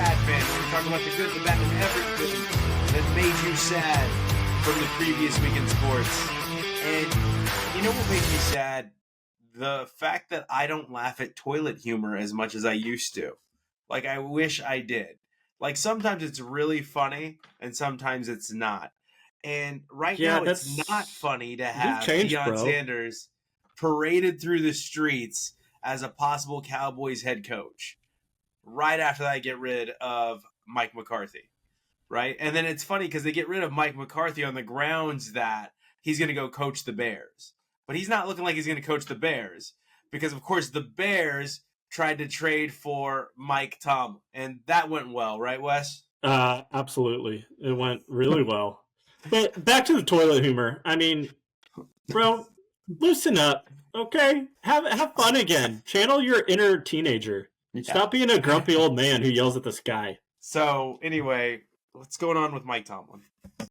TheSadFan. We're talking about the good, the bad, and everything that made you sad from the previous week in sports. And you know what made me sad? The fact that I don't laugh at toilet humor as much as I used to. Like, I wish I did. Like, sometimes it's really funny, and sometimes it's not. And right now, it's not funny to have Deion Sanders paraded through the streets as a possible Cowboys head coach. Right after that, I get rid of Mike McCarthy. Right? And then it's funny because they get rid of Mike McCarthy on the grounds that he's going to go coach the Bears. But he's not looking like he's going to coach the Bears because, of course, the Bears tried to trade for Mike Tomlin. And that went well, right, Wes? Absolutely. It went really well. But back to the toilet humor. I mean, bro, loosen up, okay? Have fun again. Channel your inner teenager. Yeah. Stop being a grumpy old man who yells at the sky. So, anyway, what's going on with Mike Tomlin?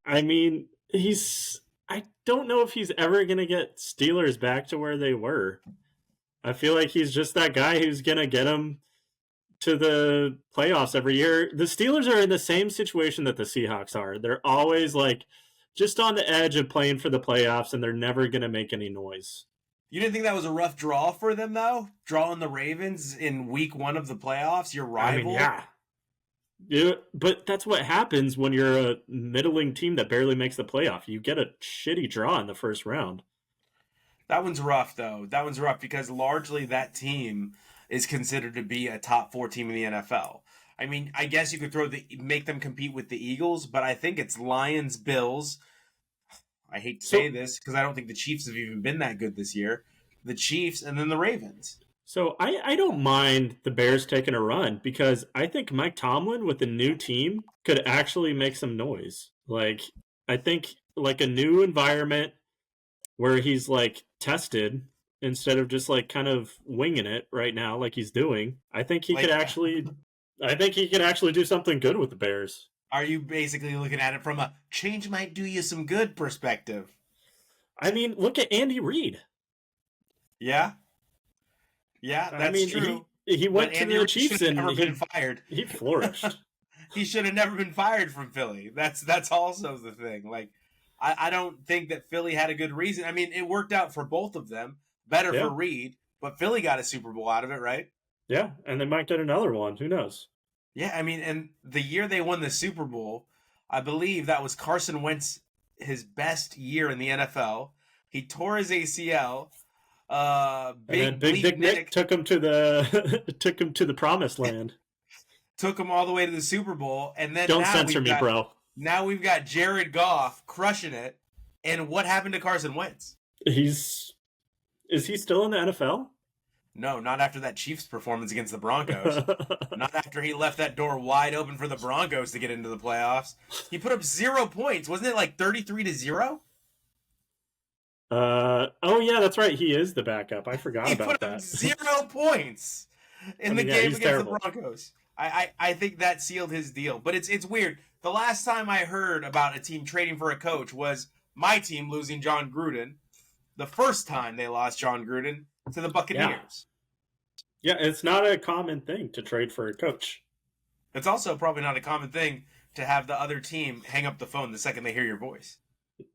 I mean, I don't know if he's ever going to get Steelers back to where they were. I feel like he's just that guy who's going to get them to the playoffs every year. The Steelers are in the same situation that the Seahawks are. They're always like just on the edge of playing for the playoffs, and they're never going to make any noise. You didn't think that was a rough draw for them, though? Drawing the Ravens in week one of the playoffs, your rival? I mean, yeah, but that's what happens when you're a middling team that barely makes the playoff. You get a shitty draw in the first round. That one's rough, though. That one's rough because largely that team is considered to be a top 4 team in the NFL. I mean, I guess you could make them compete with the Eagles, but I think it's Lions, Bills. I hate to say this because I don't think the Chiefs have even been that good this year. The Chiefs and then the Ravens. So I don't mind the Bears taking a run because I think Mike Tomlin with a new team could actually make some noise. Like, I think like a new environment where he's like tested instead of just like kind of winging it right now like he's doing. I think he could actually do something good with the Bears. Are you basically looking at it from a change might do you some good perspective? I mean, look at Andy Reid. Yeah. Yeah, that's true. He went to the Chiefs and been fired. He flourished. He should have never been fired from Philly. That's also the thing. Like, I don't think that Philly had a good reason. I mean, it worked out for both of them. Better for Reid, but Philly got a Super Bowl out of it, right? Yeah, and they might get another one. Who knows? Yeah, I mean, and the year they won the Super Bowl, I believe that was Carson Wentz, his best year in the NFL. He tore his ACL. Big Dick Nick took him to the promised land. Took him all the way to the Super Bowl, and then don't censor me, bro. Now we've got Jared Goff crushing it. And what happened to Carson Wentz? Is he still in the NFL? No, not after that Chiefs performance against the Broncos. Not after he left that door wide open for the Broncos to get into the playoffs. He put up 0 points. Wasn't it like 33-0? Oh yeah, that's right. He is the backup. I forgot about that. He put up 0 points in the game against the Broncos. I think that sealed his deal. But it's weird. The last time I heard about a team trading for a coach was my team losing John Gruden. The first time they lost John Gruden to the Buccaneers. Yeah, it's not a common thing to trade for a coach. It's also probably not a common thing to have the other team hang up the phone the second they hear your voice.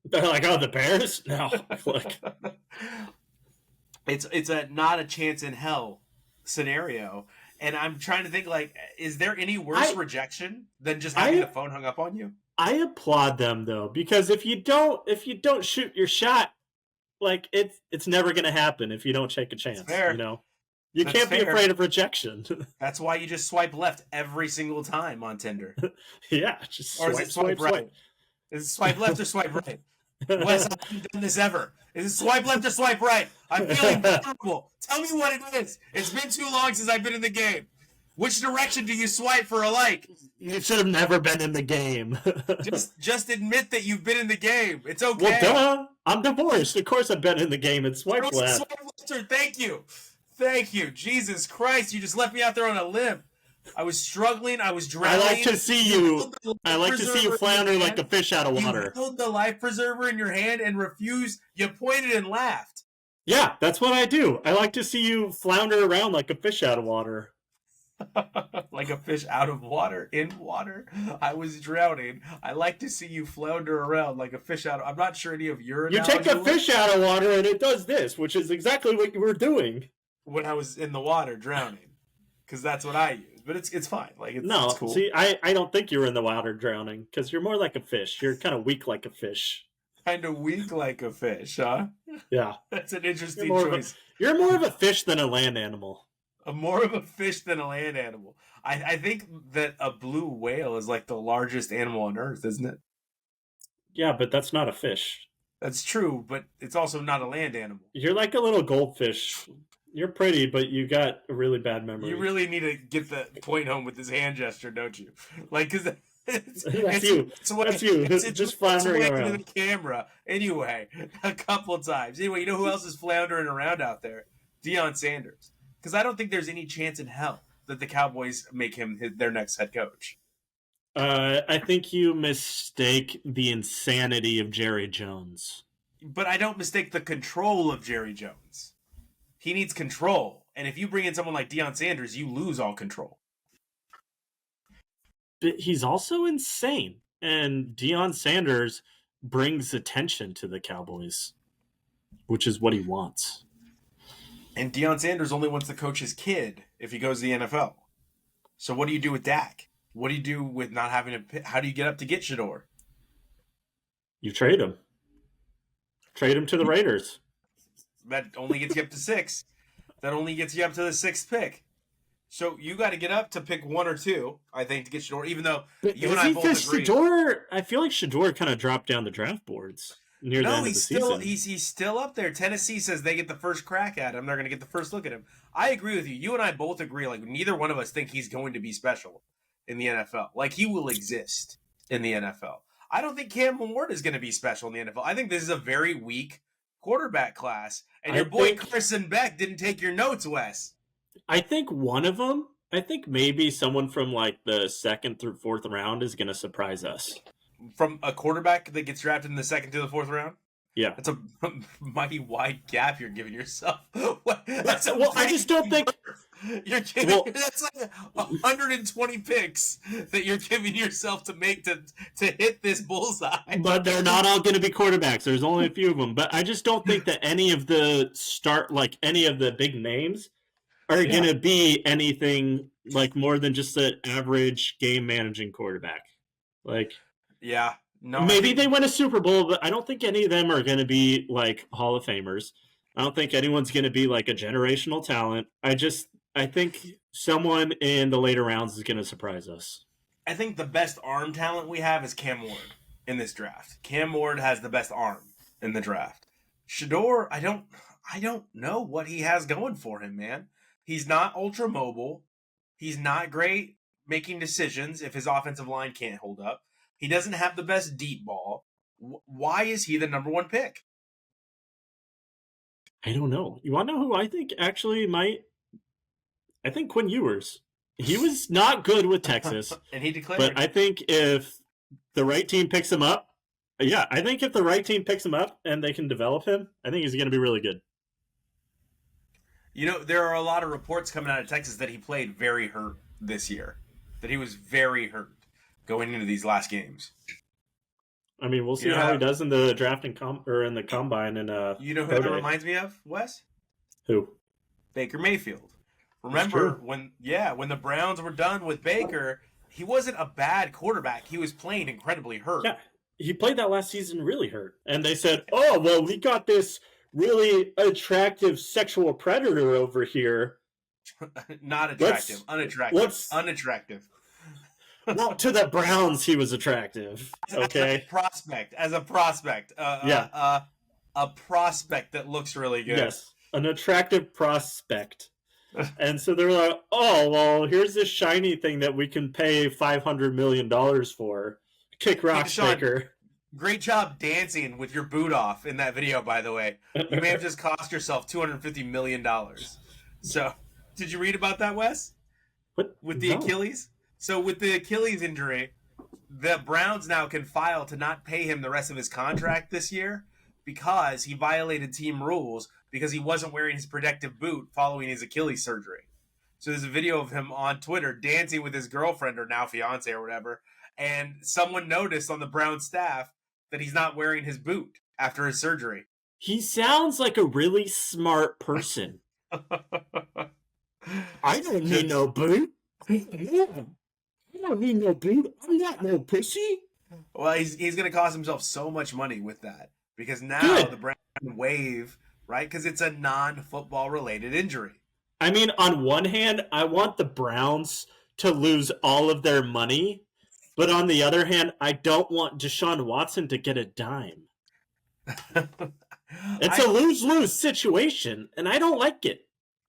They're like, oh, the Bears? No. Look. It's not a chance in hell scenario. And I'm trying to think, like, is there any worse rejection than just having the phone hung up on you? I applaud them, though, because if you don't shoot your shot, like, it's never going to happen if you don't take a chance. Fair. You know? You can't be afraid of rejection. That's why you just swipe left every single time on Tinder. Yeah, just or is it swipe right? Is it swipe left or swipe right? Wes, I haven't done this ever. Is it swipe left or swipe right? I'm feeling vulnerable. Tell me what it is. It's been too long since I've been in the game. Which direction do you swipe for a like? You should have never been in the game. just admit that you've been in the game. It's okay. Well, duh. I'm divorced. Of course I've been in the game and swiped left. Swipe left, sir. Thank you. Thank you. Jesus Christ, you just left me out there on a limb. I was struggling. I was drowning. I like to see you flounder like a fish out of water. You held the life preserver in your hand and refused. You pointed and laughed. Yeah, that's what I do. I like to see you flounder around like a fish out of water. Like a fish out of water, in water. I was drowning. I like to see you flounder around like a fish out of... I'm not sure any of your You take analogy a fish out of water and it does this, which is exactly what you were doing. when I was in the water drowning. Because that's what I use. But it's fine. Like, it's No, cool. see, I don't think you were in the water drowning because you're more like a fish. You're kind of weak like a fish. Kind of weak like a fish, huh? Yeah. That's an interesting You're choice. You're more of a fish than a land animal. More of a fish than a land animal. I think that a blue whale is like the largest animal on Earth, isn't it? Yeah, but that's not a fish. That's true, but it's also not a land animal. You're like a little goldfish. You're pretty, but you got a really bad memory. You really need to get the point home with this hand gesture, don't you? Like, because that's you. That's you. It's just floundering around into the camera. Anyway, a couple times. Anyway, you know who else is floundering around out there? Deion Sanders. Because I don't think there's any chance in hell that the Cowboys make him their next head coach. I think you mistake the insanity of Jerry Jones. But I don't mistake the control of Jerry Jones. He needs control. And if you bring in someone like Deion Sanders, you lose all control. But he's also insane. And Deion Sanders brings attention to the Cowboys, which is what he wants. And Deion Sanders only wants to coach his kid if he goes to the NFL. So what do you do with Dak? What do you do with not having a... How do you get up to get Shador? You trade him. Trade him to the Raiders. That only gets you up to 6. That only gets you up to the 6th pick. So you got to get up to pick 1 or 2, I think, to get Shador, even though you and I both agree. Shador, I feel like Shador kind of dropped down the draft boards near the end of the season. He's still up there. Tennessee says they get the first crack at him. They're going to get the first look at him. I agree with you. You and I both agree. Like, neither one of us think he's going to be special in the NFL. Like, he will exist in the NFL. I don't think Cam Ward is going to be special in the NFL. I think this is a very weak quarterback class. And your boy Carson Beck didn't take your notes, Wes. I think one of them, I think maybe someone from like the 2nd through 4th round is going to surprise us. From a quarterback that gets drafted in the 2nd to the 4th round? Yeah. That's a mighty wide gap you're giving yourself. I just don't think... You're giving, that's like 120 picks that you're giving yourself to make to hit this bullseye. But they're not all going to be quarterbacks. There's only a few of them. But I just don't think that any of the any of the big names are going to be anything like more than just an average game managing quarterback. Like, yeah, no, maybe they win a Super Bowl, but I don't think any of them are going to be like Hall of Famers. I don't think anyone's going to be like a generational talent. I think someone in the later rounds is going to surprise us. I think the best arm talent we have is Cam Ward in this draft. Cam Ward has the best arm in the draft. Shador, I don't know what he has going for him, man. He's not ultra mobile. He's not great making decisions if his offensive line can't hold up. He doesn't have the best deep ball. Why is he the number 1 pick? I don't know. You want to know who I think actually might? I think Quinn Ewers. He was not good with Texas. And he declared. But I think if the right team picks him up, I think if the right team picks him up and they can develop him, I think he's going to be really good. You know, there are a lot of reports coming out of Texas that he played very hurt this year. That he was very hurt going into these last games. I mean, we'll see how he does in the draft and in the combine. And you know who that reminds me of, Wes? Who? Baker Mayfield. Remember when the Browns were done with Baker, he wasn't a bad quarterback. He was playing incredibly hurt. Yeah, he played that last season really hurt. And they said, oh, well, we got this really attractive sexual predator over here. Not attractive. Unattractive. Well, to the Browns, he was attractive. Okay. As a prospect. A prospect that looks really good. Yes, an attractive prospect. And so they're like, oh, well, here's this shiny thing that we can pay $500 million for. Kick rocks, Baker. Great job dancing with your boot off in that video, by the way. You may have just cost yourself $250 million. So, did you read about that, Wes? What? With the Achilles? So, with the Achilles injury, the Browns now can file to not pay him the rest of his contract this year because he violated team rules because he wasn't wearing his protective boot following his Achilles surgery. So there's a video of him on Twitter dancing with his girlfriend or now fiance or whatever, and someone noticed on the Browns staff that he's not wearing his boot after his surgery. He sounds like a really smart person. I don't need no boot. I don't need no boot. I'm not no pussy. Well, he's going to cost himself so much money with that because now Good. the Browns can waive, right? Because it's a non-football related injury. I mean, on one hand, I want the Browns to lose all of their money, but on the other hand, I don't want Deshaun Watson to get a dime. It's a lose-lose situation, and I don't like it.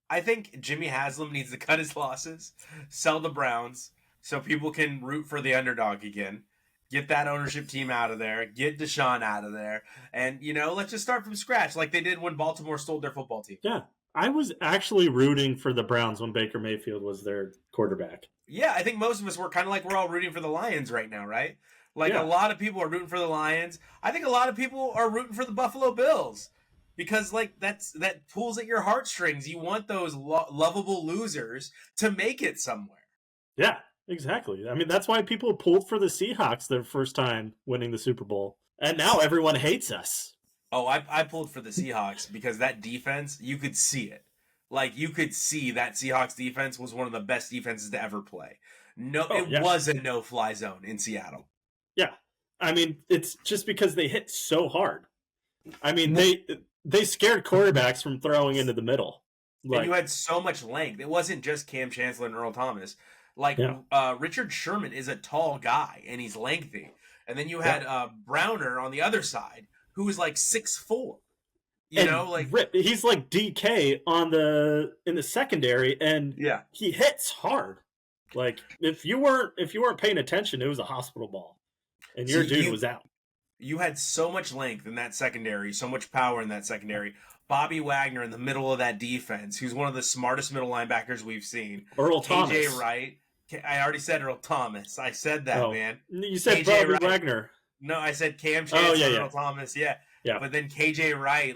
I think Jimmy Haslam needs to cut his losses, sell the Browns, so people can root for the underdog again. Get that ownership team out of there. Get Deshaun out of there. And, let's just start from scratch like they did when Baltimore stole their football team. Yeah. I was actually rooting for the Browns when Baker Mayfield was their quarterback. Yeah, I think most of us were kind of like we're all rooting for the Lions right now, right? Like a lot of people are rooting for the Lions. I think a lot of people are rooting for the Buffalo Bills because that pulls at your heartstrings. You want those lovable losers to make it somewhere. Yeah, exactly. I mean, that's why people pulled for the Seahawks their first time winning the Super Bowl. And now everyone hates us. Oh, I pulled for the Seahawks because that defense, you could see it. Like, you could see that Seahawks defense was one of the best defenses to ever play. It was a no-fly zone in Seattle. Yeah. I mean, it's just because they hit so hard. I mean, they scared quarterbacks from throwing into the middle. And you had so much length. It wasn't just Cam Chancellor and Earl Thomas. Richard Sherman is a tall guy, and he's lengthy. And then you had Browner on the other side, who was like 6'4". He's like DK in the secondary, and he hits hard. Like if you weren't paying attention, it was a hospital ball, and your dude was out. You had so much length in that secondary, so much power in that secondary. Bobby Wagner in the middle of that defense, who's one of the smartest middle linebackers we've seen. Earl Thomas. KJ Wright. I already said Earl Thomas. I said that, man. You said Bobby Wagner. No, I said Cam Chancellor, Earl Thomas. Yeah. But then KJ Wright,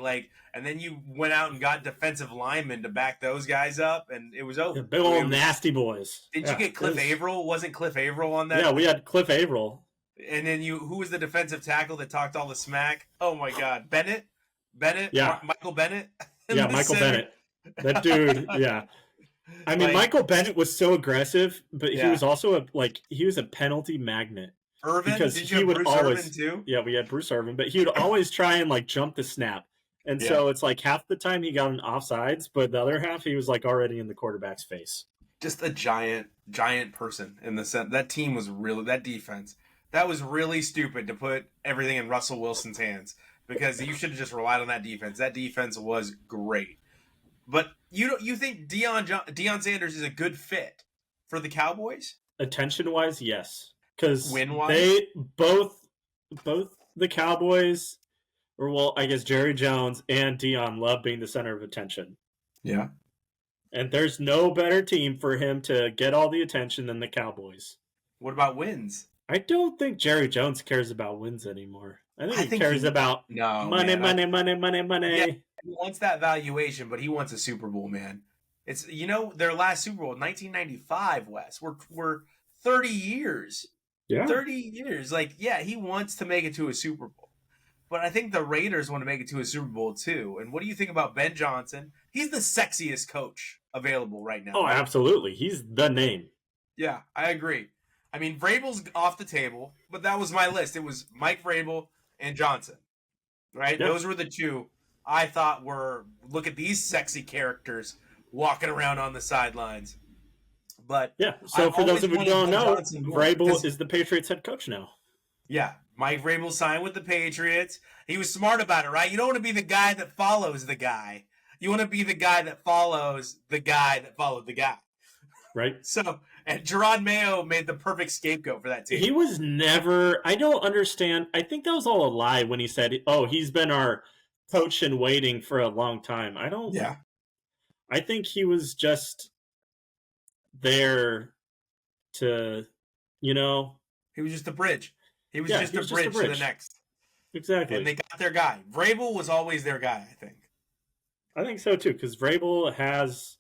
and then you went out and got defensive linemen to back those guys up, and it was over. Big old nasty boys. Did you get Cliff Averill? Wasn't Cliff Averill on that? Yeah, we had Cliff Averill. And then who was the defensive tackle that talked all the smack? Oh my God, Bennett? Yeah. Michael Bennett? Yeah, Michael Bennett. That dude, yeah. I mean, Michael Bennett was so aggressive, but he was also he was a penalty magnet. Irvin? Because did you have Bruce Irvin too? Yeah, we had Bruce Irvin, but he would always try and jump the snap. And so it's like half the time he got an offsides, but the other half he was already in the quarterback's face. Just a giant person in the sense. That team was really, that defense, that was really stupid to put everything in Russell Wilson's hands because you should have just relied on that defense. That defense was great. But you think Deion Sanders is a good fit for the Cowboys? Attention-wise, yes. Because win-wise? they both the Cowboys, I guess Jerry Jones and Deion love being the center of attention. Yeah. And there's no better team for him to get all the attention than the Cowboys. What about wins? I don't think Jerry Jones cares about wins anymore. I think he cares about money. Yeah, he wants that valuation, but he wants a Super Bowl, man. It's their last Super Bowl, 1995, Wes. We're 30 years. Yeah. 30 years. He wants to make it to a Super Bowl. But I think the Raiders want to make it to a Super Bowl too. And what do you think about Ben Johnson? He's the sexiest coach available right now. Oh, absolutely. He's the name. Yeah, I agree. I mean, Vrabel's off the table, but that was my list. It was Mike Vrabel and Johnson, right? Yep. Those were the two I thought were, look at these sexy characters walking around on the sidelines. But yeah, so for those of you who don't know, Vrabel is the Patriots head coach now. Yeah, Mike Vrabel signed with the Patriots. He was smart about it, right? You don't want to be the guy that follows the guy. You want to be the guy that follows the guy that followed the guy. Right. So, and Gerard Mayo made the perfect scapegoat for that team. He was never, I don't understand. I think that was all a lie when he said, he's been our coach in waiting for a long time. I think he was just there to, He was just a bridge. He was just a bridge to the next. Exactly. And they got their guy. Vrabel was always their guy, I think. I think so, too, because Vrabel has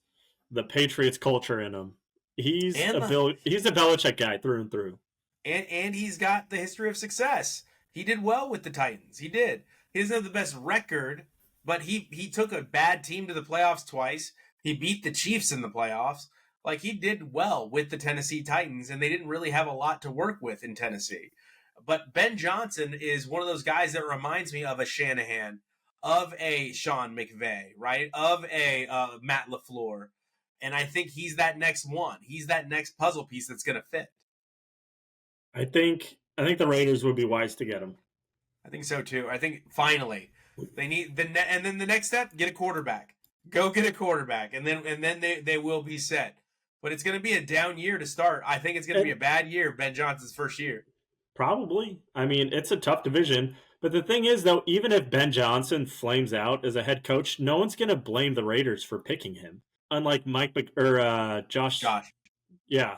the Patriots culture in him. He's and he's a Belichick guy through and through. and he's got the history of success. He did well with the Titans. He did. He doesn't have the best record, but he took a bad team to the playoffs twice. He beat the Chiefs in the playoffs. Like, he did well with the Tennessee Titans, and they didn't really have a lot to work with in Tennessee. But Ben Johnson is one of those guys that reminds me of a Shanahan, of a Sean McVay, right? Of a Matt LaFleur. And I think he's that next one. He's that next puzzle piece that's going to fit. I think the Raiders would be wise to get him. I think so too. I think finally they need and then the next step, get a quarterback. Go get a quarterback, and then they will be set. But it's going to be a down year to start. I think it's going to be a bad year, Ben Johnson's first year. Probably. I mean, it's a tough division. But the thing is, though, even if Ben Johnson flames out as a head coach, no one's going to blame the Raiders for picking him. Unlike Josh. Yeah.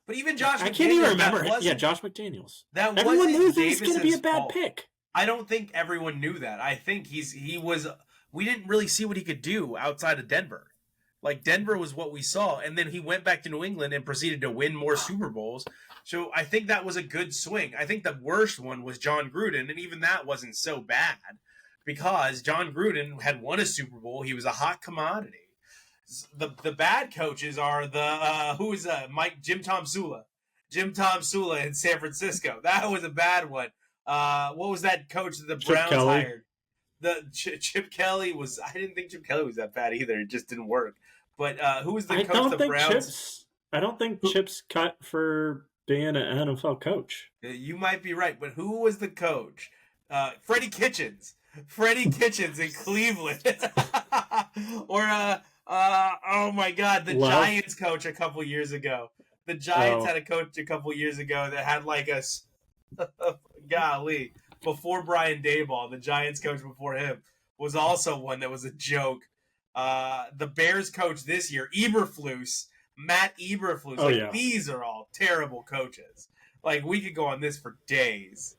But even Josh McDaniels. I can't even remember. Yeah, Josh McDaniels. Everyone knew he was going to be a bad pick. I don't think everyone knew that. I think he was. We didn't really see what he could do outside of Denver. Like, Denver was what we saw, and then he went back to New England and proceeded to win more Super Bowls. So I think that was a good swing. I think the worst one was John Gruden, and even that wasn't so bad because John Gruden had won a Super Bowl. He was a hot commodity. The bad coaches are Jim Tom Sula. Jim Tom Sula in San Francisco. That was a bad one. What was that coach that the Browns hired? Chip Kelly was. I didn't think Chip Kelly was that bad either. It just didn't work. But who was the coach of the Browns? I don't think Chip's cut for being an NFL coach. You might be right, but who was the coach? Freddie Kitchens. Freddie Kitchens in Cleveland. Or oh my God, the Giants coach a couple years ago. The Giants had a coach a couple years ago that had like a golly. Before Brian Daboll, the Giants coach before him was also one that was a joke. The Bears coach this year, Matt Eberflus. These are all terrible coaches. Like, we could go on this for days.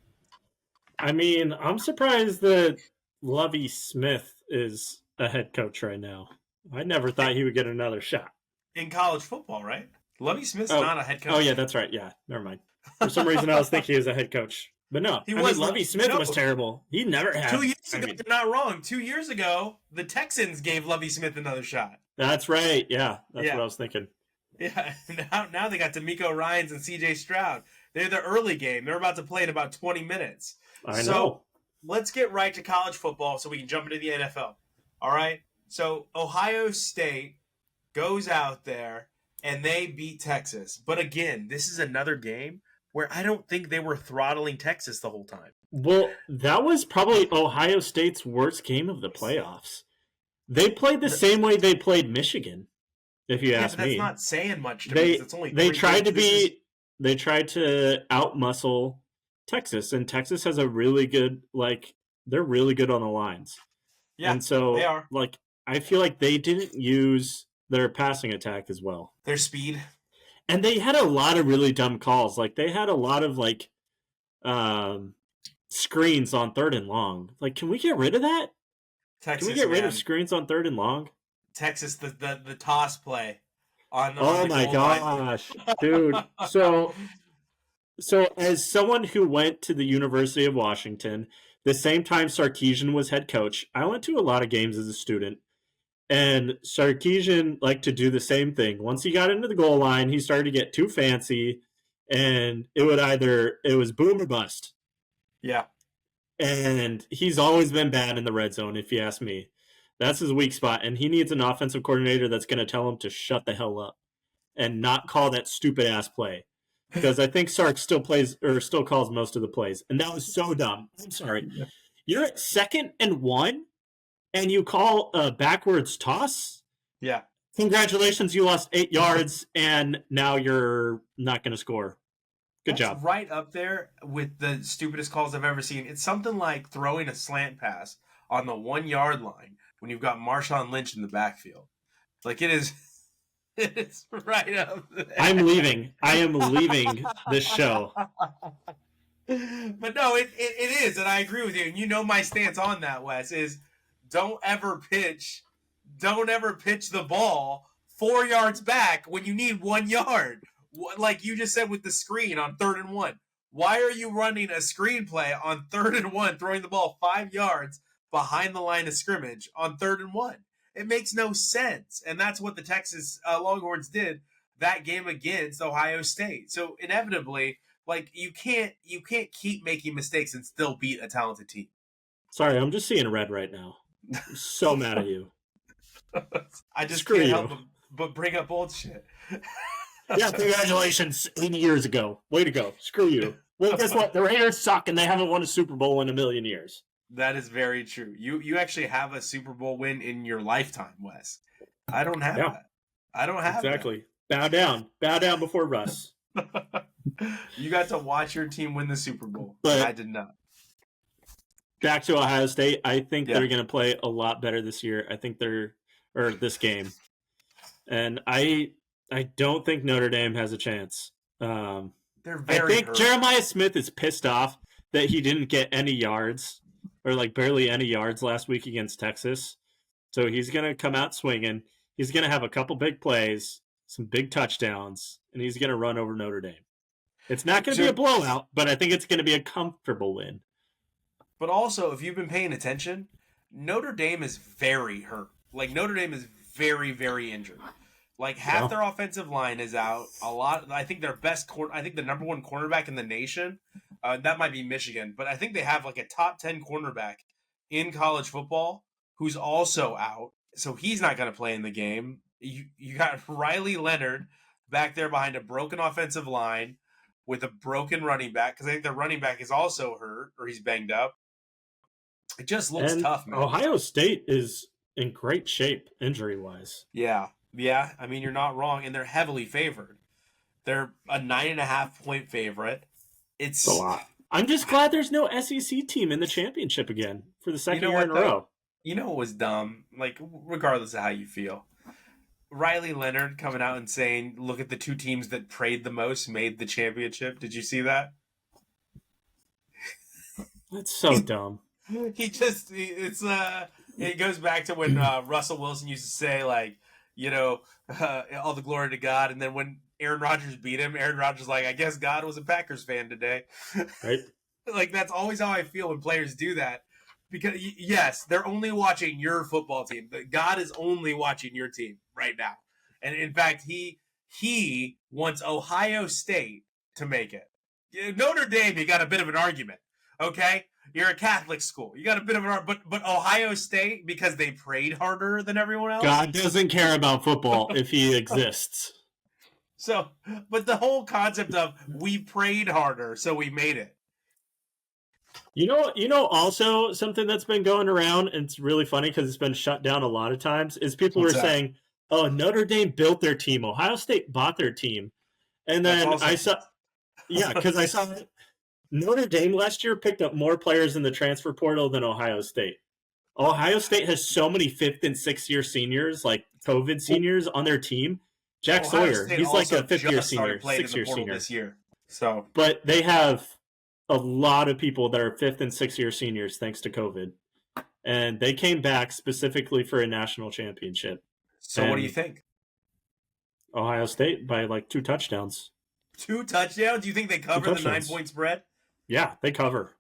I mean, I'm surprised that Lovie Smith is a head coach right now. I never thought he would get another shot. In college football, right? Lovie Smith's not a head coach. Oh, yeah, that's right. Yeah, never mind. For some reason, I was thinking he was a head coach. But no, Lovie Smith was terrible. He never had. 2 years ago, you're not wrong. 2 years ago, the Texans gave Lovie Smith another shot. That's right. Yeah, that's what I was thinking. Yeah, now they got D'Amico Ryans and C.J. Stroud. They're the early game. They're about to play in about 20 minutes. I know. So let's get right to college football so we can jump into the NFL. All right? So Ohio State goes out there and they beat Texas. But again, this is another game where I don't think they were throttling Texas the whole time. Well, that was probably Ohio State's worst game of the playoffs. They played the same way they played Michigan, if you ask me. That's not saying much to me. It's only they tried to outmuscle Texas, and Texas has a really good, they're really good on the lines. Yeah, and so, they are. I feel like they didn't use their passing attack as well. Their speed. And they had a lot of really dumb calls. Like, they had a lot of, screens on 3rd and long. Like, can we get rid of that? Texas, can we get rid of screens on 3rd and long? Texas, the toss play. Oh, my gosh. Dude. So as someone who went to the University of Washington, the same time Sarkeesian was head coach, I went to a lot of games as a student. And Sarkeesian liked to do the same thing. Once he got into the goal line, he started to get too fancy, and it was boom or bust. Yeah. And he's always been bad in the red zone, if you ask me. That's his weak spot, and he needs an offensive coordinator that's going to tell him to shut the hell up and not call that stupid-ass play. Because I think Sark still calls most of the plays. And that was so dumb. I'm sorry. Yeah. You're at 2nd and 1? And you call a backwards toss? Yeah. Congratulations, you lost 8 yards, and now you're not going to score. Good job. Right up there with the stupidest calls I've ever seen. It's something like throwing a slant pass on the 1 yard line when you've got Marshawn Lynch in the backfield. Like, it is it's right up there. I'm leaving. I am leaving this show. But no, it is, and I agree with you. And you know my stance on that, Wes, is don't ever pitch the ball 4 yards back when you need 1 yard. Like you just said with the screen on 3rd and 1. Why are you running a screenplay on 3rd and 1, throwing the ball 5 yards behind the line of scrimmage on 3rd and 1? It makes no sense. And that's what the Texas Longhorns did that game against Ohio State. So inevitably, like you can't keep making mistakes and still beat a talented team. Sorry, I'm just seeing red right now. I'm so mad at you. I just Screw can't you. help but bring up old shit. Yeah, congratulations, 80 years ago. Way to go. Screw you. Well, guess what? The Raiders suck, and they haven't won a Super Bowl in a million years. That is very true. You actually have a Super Bowl win in your lifetime, Wes. I don't have that. I don't have exactly. Bow down. Bow down before Russ. You got to watch your team win the Super Bowl. But I did not. Back to Ohio State, I think they're going to play a lot better this year. I think this game. And I don't think Notre Dame has a chance. They're very I think hurt. Jeremiah Smith is pissed off that he didn't get any yards or like barely any yards last week against Texas. So he's going to come out swinging. He's going to have a couple big plays, some big touchdowns, and he's going to run over Notre Dame. It's not going to be a blowout, but I think it's going to be a comfortable win. But also, if you've been paying attention, Notre Dame is very hurt. Like, Notre Dame is very, very injured. Like, half their offensive line is out. A lot. I think their best I think the number one cornerback in the nation, that might be Michigan, but I think they have like a top 10 cornerback in college football who's also out. So he's not going to play in the game. You got Riley Leonard back there behind a broken offensive line with a broken running back, because I think the running back is also hurt or he's banged up. It just looks tough, man. Ohio State is in great shape injury-wise. Yeah. I mean, you're not wrong, and they're heavily favored. They're a 9.5-point favorite. It's a lot. I'm just glad there's no SEC team in the championship again for the second year in a row. You know what was dumb? Like, regardless of how you feel, Riley Leonard coming out and saying, "Look at the two teams that prayed the most made the championship." Did you see that? That's so dumb. It goes back to when Russell Wilson used to say, like, all the glory to God. And then when Aaron Rodgers beat him, Aaron Rodgers was like, I guess God was a Packers fan today. Right. Like, that's always how I feel when players do that. Because, yes, they're only watching your football team. But God is only watching your team right now. And, in fact, he wants Ohio State to make it. Notre Dame, you got a bit of an argument, okay? You're a Catholic school. You got a bit of an but Ohio State, because they prayed harder than everyone else. God doesn't care about football if he exists. So, but the whole concept of we prayed harder, so we made it. You know, also something that's been going around, and it's really funny because it's been shut down a lot of times, is people were saying, "Oh, Notre Dame built their team. Ohio State bought their team," and then I saw Notre Dame last year picked up more players in the transfer portal than Ohio State. Ohio State has so many 5th and 6th year seniors, like COVID seniors, on their team. Jack Sawyer, he's like a 5th year senior, 6th year senior this year. So, but they have a lot of people that are 5th and 6th year seniors thanks to COVID, and they came back specifically for a national championship. So, what do you think? Ohio State by like 2 touchdowns. 2 touchdowns? Do you think they cover the 9-point spread? Yeah, they cover.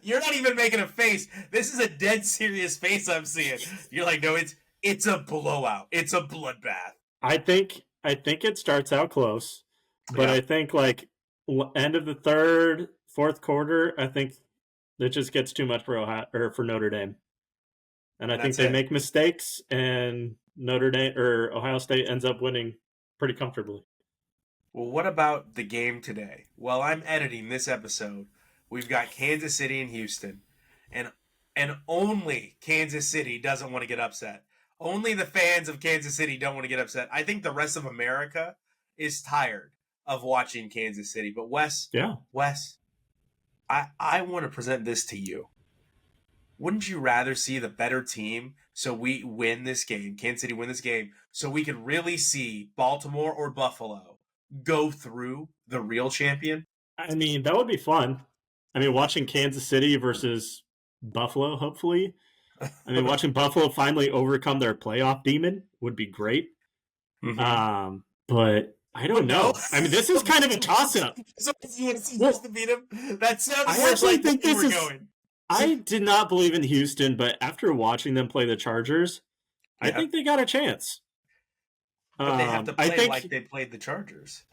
You're not even making a face. This is a dead serious face I'm seeing. You're like, no, it's a blowout. It's a bloodbath. I think it starts out close, but I think like end of the 3rd, 4th quarter, I think it just gets too much for Notre Dame, and I think they make mistakes, and Notre Dame or Ohio State ends up winning pretty comfortably. Well, what about the game today? While I'm editing this episode, we've got Kansas City and Houston, and only Kansas City doesn't want to get upset. Only the fans of Kansas City don't want to get upset. I think the rest of America is tired of watching Kansas City. But Wes, I want to present this to you. Wouldn't you rather see the better team so we win this game, Kansas City win this game, so we could really see Baltimore or Buffalo go through the real champion? I mean, that would be fun. I mean, watching Kansas City versus Buffalo, hopefully. I mean, watching Buffalo finally overcome their playoff demon would be great. But I don't no. know. I mean, this is kind of a toss-up. So you want to see Houston beat him? That sounded I more actually like think you this were is. going. I did not believe in Houston, but after watching them play the Chargers, I think they got a chance. But they have to I play think, like they played the Chargers.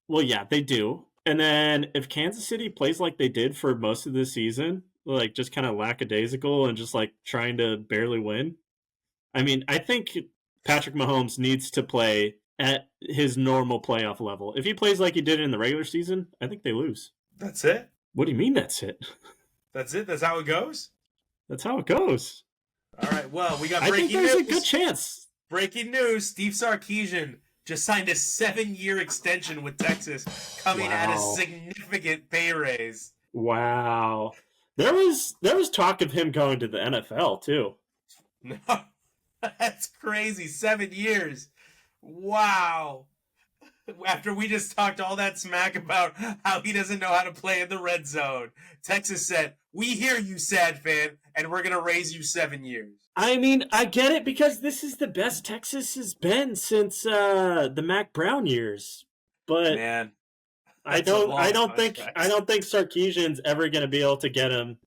well, yeah, they do. And then if Kansas City plays like they did for most of the season, like just kind of lackadaisical and just like trying to barely win, I mean, I think Patrick Mahomes needs to play at his normal playoff level. If he plays like he did in the regular season, I think they lose. That's it? What do you mean that's it? That's it? That's how it goes? That's how it goes. All right, well, we got I think breaking there's news. a good chance. Breaking news, Steve Sarkeesian just signed a 7-year extension with Texas, coming at a significant pay raise. Wow. There was talk of him going to the NFL too. No, that's crazy. 7 years. Wow. After we just talked all that smack about how he doesn't know how to play in the red zone, Texas said, "We hear you, sad fan, and we're going to raise you 7 years." I mean, I get it because this is the best Texas has been since the Mac Brown years. But man, I don't think Sarkeesian's ever going to be able to get him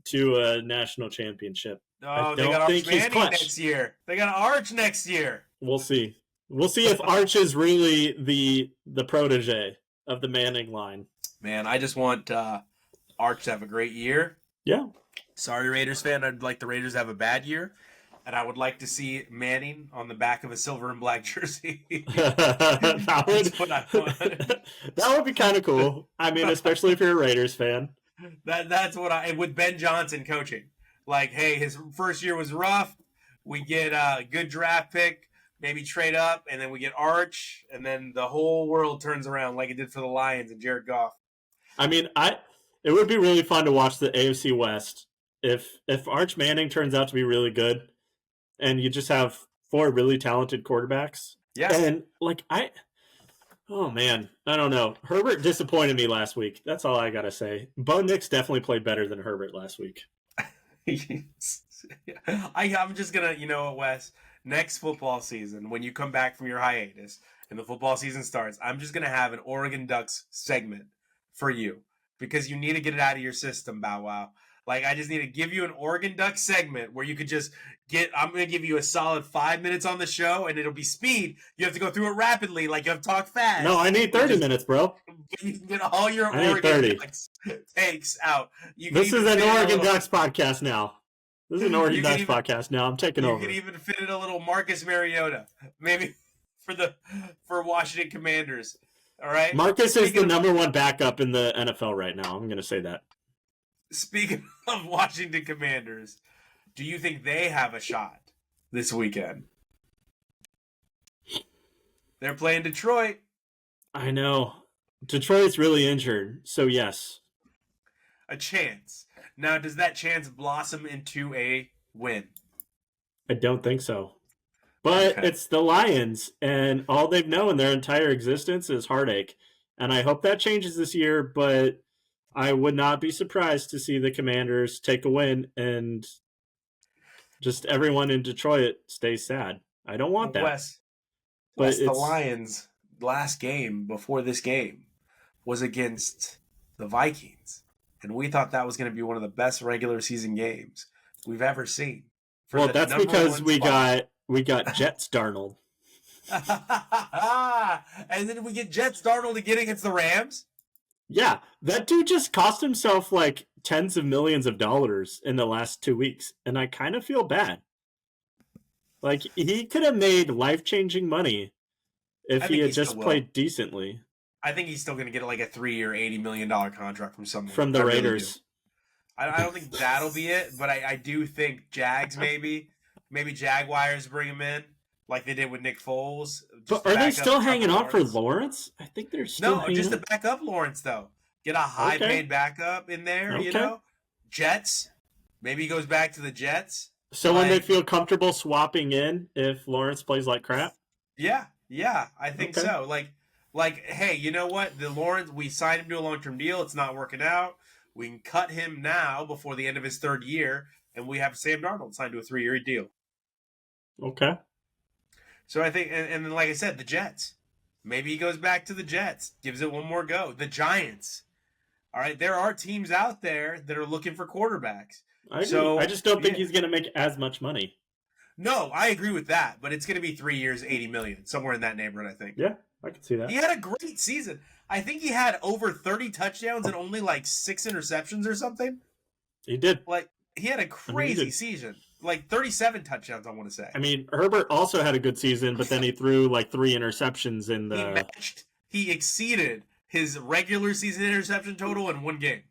to a national championship. Oh, they got Arch Manning next year. They got Arch next year. We'll see. We'll see if Arch is really the protege of the Manning line. Man, I just want Arch to have a great year. Yeah. Sorry, Raiders fan. I'd like the Raiders to have a bad year. And I would like to see Manning on the back of a silver and black jersey. that would be kind of cool. I mean, especially if you're a Raiders fan. That's what with Ben Johnson coaching. Like, hey, his first year was rough. We get a good draft pick, maybe trade up, and then we get Arch, and then the whole world turns around like it did for the Lions and Jared Goff. I mean, it would be really fun to watch the AFC West if Arch Manning turns out to be really good, and you just have 4 really talented quarterbacks. Yeah, and oh man, I don't know. Herbert disappointed me last week. That's all I gotta say. Bo Nix definitely played better than Herbert last week. I'm just gonna, Wes, next football season, when you come back from your hiatus and the football season starts, I'm just gonna have an Oregon Ducks segment for you because you need to get it out of your system, Bow Wow. Like, I just need to give you an Oregon Ducks segment where you could just I'm going to give you a solid 5 minutes on the show, and it'll be speed. You have to go through it rapidly, like you have to talk fast. No, I need 30 minutes, bro. You can get all your Oregon Ducks takes out. This is an Oregon Ducks podcast now. This is an Oregon Ducks podcast now. I'm taking over. You could even fit in a little Marcus Mariota, maybe for Washington Commanders. All right? Marcus is the number 1 backup in the NFL right now. I'm going to say that. Speaking of Washington Commanders, do you think they have a shot this weekend? They're playing Detroit. I know. Detroit's really injured, so yes. A chance. Now, does that chance blossom into a win? I don't think so. But It's the Lions, and all they've known their entire existence is heartache. And I hope that changes this year, but I would not be surprised to see the Commanders take a win and just everyone in Detroit stays sad. I don't want that. Wes, the Lions' last game before this game was against the Vikings. And we thought that was going to be one of the best regular season games we've ever seen. Well, that's because we got Jets Darnold. And then we get Jets Darnold again against the Rams? Yeah, that dude just cost himself like tens of millions of dollars in the last 2 weeks, and I kind of feel bad. Like, he could have made life-changing money if he had just played decently. I think he's still going to get like a 3-year, $80 million contract from someone. From the Raiders. Really I don't think that'll be it, but I do think Jags maybe Jaguars bring him in like they did with Nick Foles. But are they still hanging on for Lawrence? I think they're still to back up Lawrence, though. Get a high-paid backup in there, Jets. Maybe he goes back to the Jets. So when they feel comfortable swapping in if Lawrence plays like crap? Yeah, I think so. Like, hey, you know what? The Lawrence, we signed him to a long-term deal. It's not working out. We can cut him now before the end of his 3rd year. and we have Sam Darnold signed to a 3-year deal. Okay. So I think, and then like I said, the Jets. Maybe he goes back to the Jets, gives it one more go. The Giants. All right, there are teams out there that are looking for quarterbacks. I agree. So I just don't think he's going to make as much money. No, I agree with that, but it's going to be 3 years, $80 million, somewhere in that neighborhood, I think. Yeah, I can see that. He had a great season. I think he had over 30 touchdowns and only like 6 interceptions or something. He did. Like, he had a crazy season. Like 37 touchdowns, I want to say. I mean, Herbert also had a good season, but then he threw like 3 interceptions in the... He exceeded his regular season interception total in one game.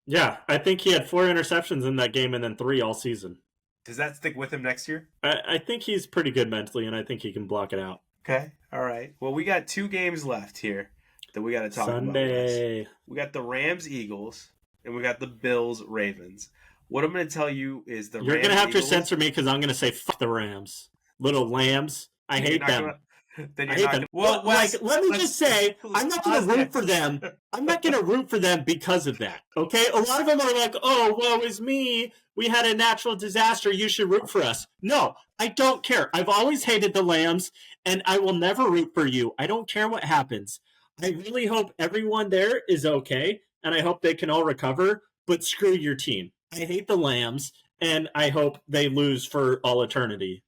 Yeah, I think he had 4 interceptions in that game and then 3 all season. Does that stick with him next year? I think he's pretty good mentally, and I think he can block it out. Okay, all right. Well, we got 2 games left here that we got to talk about. Sunday. We got the Rams-Eagles, and we got the Bills-Ravens. What I'm going to tell you is You're going to have to censor me because I'm going to say fuck the Rams. Little lambs. I hate them. I hate them. Well, let me just say, I'm not going to root for them. I'm not going to root for them because of that. Okay? A lot of them are like, oh, woe is me. We had a natural disaster. You should root for us. No, I don't care. I've always hated the Lambs, and I will never root for you. I don't care what happens. I really hope everyone there is okay, and I hope they can all recover, but screw your team. I hate the Lambs, and I hope they lose for all eternity.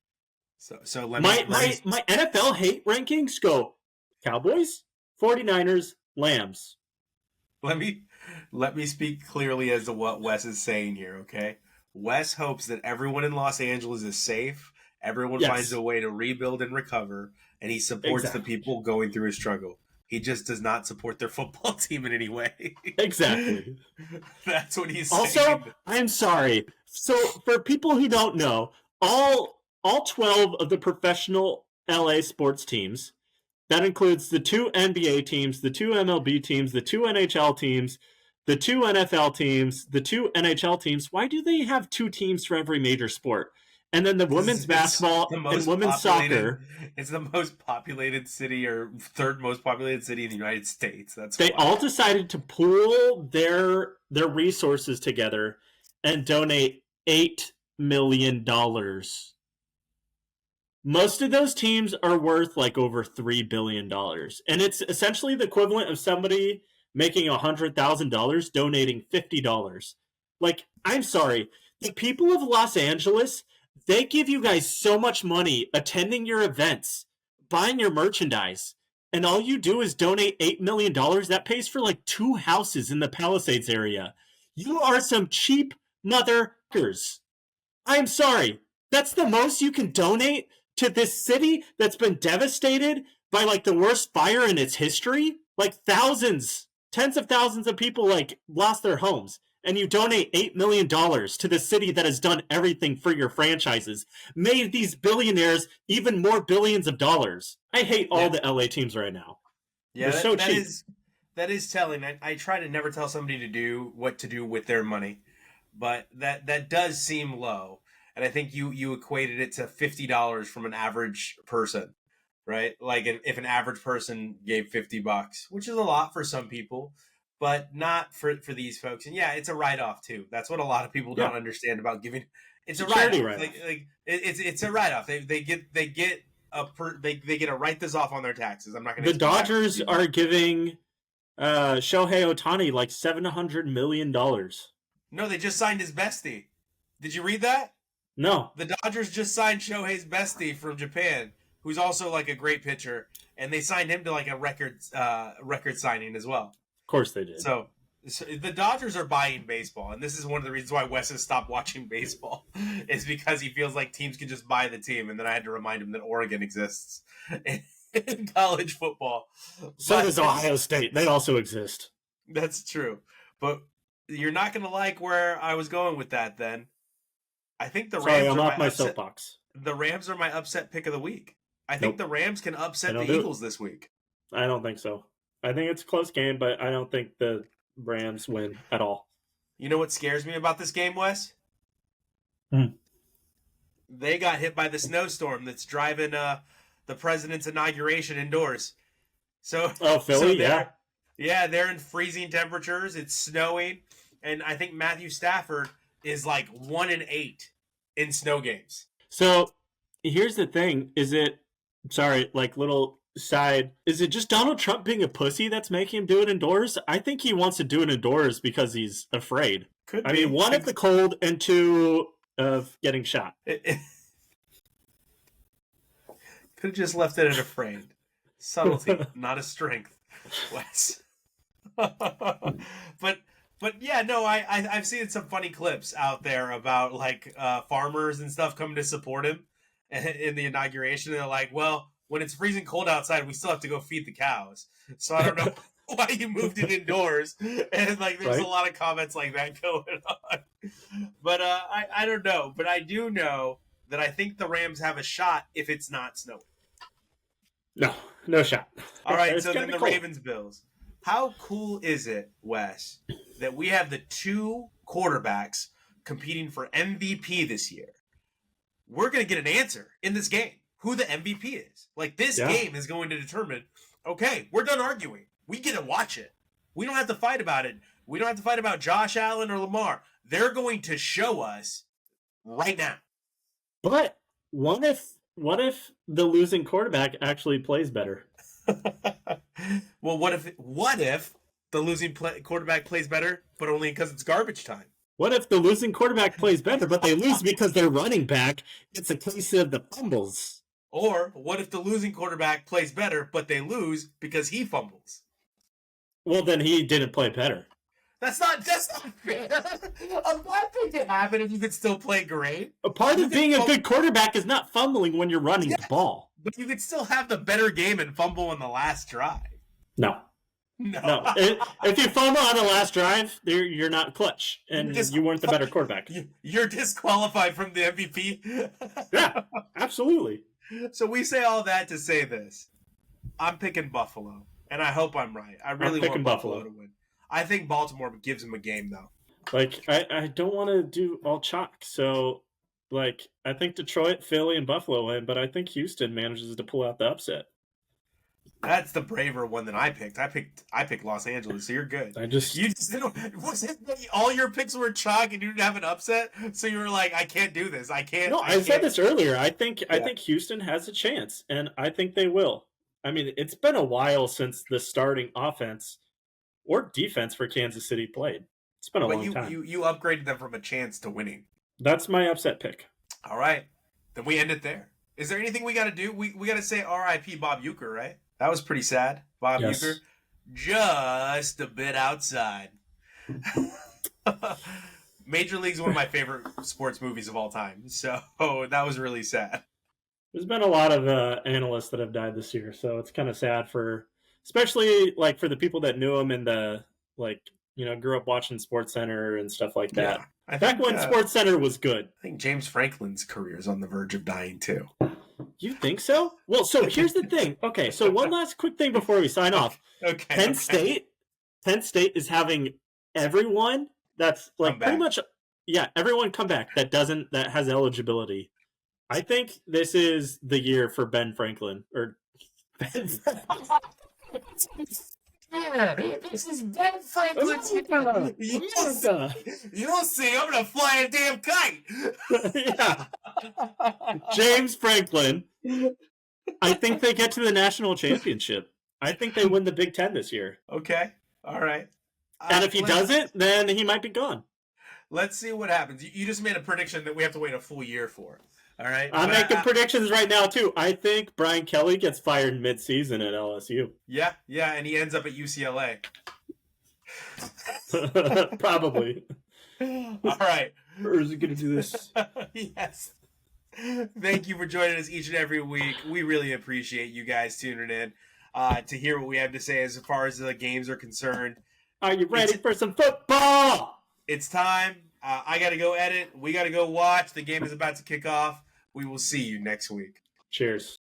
So my NFL hate rankings go Cowboys, 49ers, Lambs. Let me speak clearly as to what Wes is saying here, okay? Wes hopes that everyone in Los Angeles is safe, everyone finds a way to rebuild and recover, and he supports the people going through a struggle. He just does not support their football team in any way. Exactly. That's what he's saying. Also, I'm sorry. So, for people who don't know, all 12 of the professional LA sports teams, that includes the 2 NBA teams, the 2 MLB teams, the 2 NHL teams, the 2 NFL teams, the 2 NHL teams. Why do they have 2 teams for every major sport? And then the women's basketball and women's soccer. It's the most populated city or 3rd most populated city in the United States. They all decided to pool their resources together and donate $8 million. Most of those teams are worth like over $3 billion. And it's essentially the equivalent of somebody making $100,000 donating $50. Like, I'm sorry. The people of Los Angeles, they give you guys so much money attending your events, buying your merchandise, and all you do is donate $8 million. That pays for like 2 houses in the Palisades area. You are some cheap motherfuckers. I'm sorry. That's the most you can donate to this city that's been devastated by like the worst fire in its history? Like thousands, tens of thousands of people like lost their homes. And you donate $8 million to the city that has done everything for your franchises, made these billionaires even more billions of dollars. I hate all the LA teams right now. Yeah, they're so cheap. That is telling. I try to never tell somebody to do what to do with their money, but that does seem low. And I think you equated it to $50 from an average person, right? Like if an average person gave $50, which is a lot for some people, but not for these folks. And yeah, it's a write-off too. That's what a lot of people don't understand about giving. It's a write-off. Like it's a write-off. They get to write this off on their taxes. I'm not going to. The Dodgers are giving Shohei Ohtani like $700 million. No, they just signed his bestie. Did you read that? No. The Dodgers just signed Shohei's bestie from Japan, who's also like a great pitcher, and they signed him to like a record signing as well. Of course they did. So the Dodgers are buying baseball, and this is one of the reasons why Wes has stopped watching baseball, is because he feels like teams can just buy the team, and then I had to remind him that Oregon exists in college football. So does Ohio State. They also exist. That's true. But you're not going to like where I was going with that then. I think the Rams I'm off my soapbox. The Rams are my upset pick of the week. I think the Rams can upset the Eagles this week. I don't think so. I think it's a close game, but I don't think the Rams win at all. You know what scares me about this game, Wes? They got hit by the snowstorm that's driving the president's inauguration indoors. So, Philly, yeah, they're in freezing temperatures. It's snowing, and I think Matthew Stafford is like 1-8 in snow games. So here's the thing. Little side. Is it just Donald Trump being a pussy that's making him do it indoors? I think he wants to do it indoors because he's afraid. Could I be. mean, 1 of the cold and 2 of getting shot. Could have just left it at afraid. Subtlety, not a strength, Wes. But yeah, no, I've seen some funny clips out there about like farmers and stuff coming to support him in the inauguration. They're like, well, when it's freezing cold outside, we still have to go feed the cows. So I don't know why you moved it indoors. And like, there's a lot of comments like that going on. But I don't know. But I do know that I think the Rams have a shot if it's not snowing. No shot. All right, so then the Ravens-Bills. How cool is it, Wes, that we have the 2 quarterbacks competing for MVP this year? We're going to get an answer in this game, who the MVP is. Like, this game is going to determine, okay, we're done arguing. We get to watch it. We don't have to fight about it. We don't have to fight about Josh Allen or Lamar. They're going to show us right now. But what if the losing quarterback actually plays better? Well, what if the losing quarterback plays better, but only because it's garbage time? What if the losing quarterback plays better, but they lose because their running back gets a case of the fumbles? Or what if the losing quarterback plays better, but they lose because he fumbles? Well, then he didn't play better. That's not fair. A bad thing can happen if you could still play great. A part of being a good quarterback is not fumbling when you're running the ball. But you could still have the better game and fumble on the last drive. No. If you fumble on the last drive, you're not clutch, and you weren't the better quarterback. You're disqualified from the MVP. Yeah, absolutely. So we say all that to say this. I'm picking Buffalo, and I hope I'm right. I really want Buffalo to win. I think Baltimore gives him a game, though. Like, I don't want to do all chalk, so, like, I think Detroit, Philly, and Buffalo win, but I think Houston manages to pull out the upset. That's the braver one than I picked. I picked Los Angeles, so you're good. You just didn't. All your picks were chalk, and you didn't have an upset, so you were like, I can't do this. I can't. No, I said this earlier. I think Houston has a chance, and I think they will. I mean, it's been a while since the starting offense or defense for Kansas City played. It's been a long time. You upgraded them from a chance to winning. That's my upset pick. All right. Then we end it there. Is there anything we got to do? We got to say R.I.P. Bob Uecker, right? That was pretty sad. Bob Uecker. Just a bit outside. Major League's one of my favorite sports movies of all time. So that was really sad. There's been a lot of analysts that have died this year. So it's kind of sad especially like for the people that knew him and grew up watching SportsCenter and stuff like that. Yeah, back when SportsCenter was good. I think James Franklin's career is on the verge of dying too. You think so? Well, so here's the thing. Okay, so one last quick thing before we sign off. Okay. Penn State is having everyone that's like pretty much everyone come back that has eligibility. I think this is the year for Ben Franklin or Ben. This is Ben Franklin's. You don't see. I'm gonna fly a damn kite. Yeah. James Franklin. I think they get to the national championship. I think they win the Big Ten this year. Okay. All right. And if he doesn't, then he might be gone. Let's see what happens. You just made a prediction that we have to wait a full year for. All right. I'm making predictions right now, too. I think Brian Kelly gets fired mid-season at LSU. Yeah, and he ends up at UCLA. Probably. All right. Or is he going to do this? Yes. Thank you for joining us each and every week. We really appreciate you guys tuning in to hear what we have to say as far as the games are concerned. Are you ready for some football? It's time. I got to go edit. We got to go watch. The game is about to kick off. We will see you next week. Cheers.